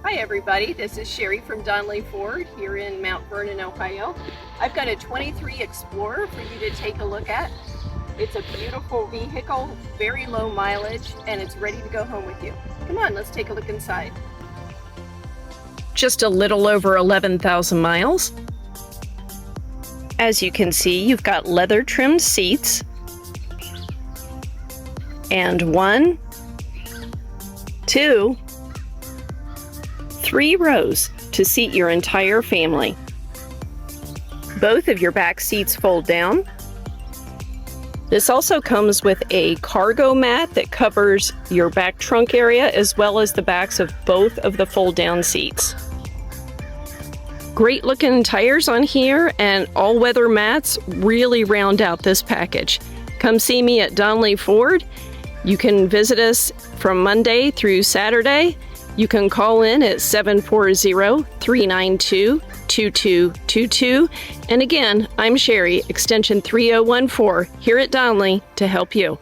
Hi everybody, this is Sherry from Donley Ford here in Mount Vernon, Ohio. I've got a 23 Explorer for you to take a look at. It's a beautiful vehicle, very low mileage, and it's ready to go home with you. Come on, let's take a look inside. Just a little over 11,000 miles. As you can see, you've got leather trimmed seats and 1, 2, 3 rows to seat your entire family. Both of your back seats fold down. This also comes with a cargo mat that covers your back trunk area as well as the backs of both of the fold-down seats. Great looking tires on here, and all-weather mats really round out this package. Come see me at Donley Ford. You can visit us from Monday through Saturday. You can call in at 740-392-2222. And again, I'm Sherry, extension 3014, here at Donley to help you.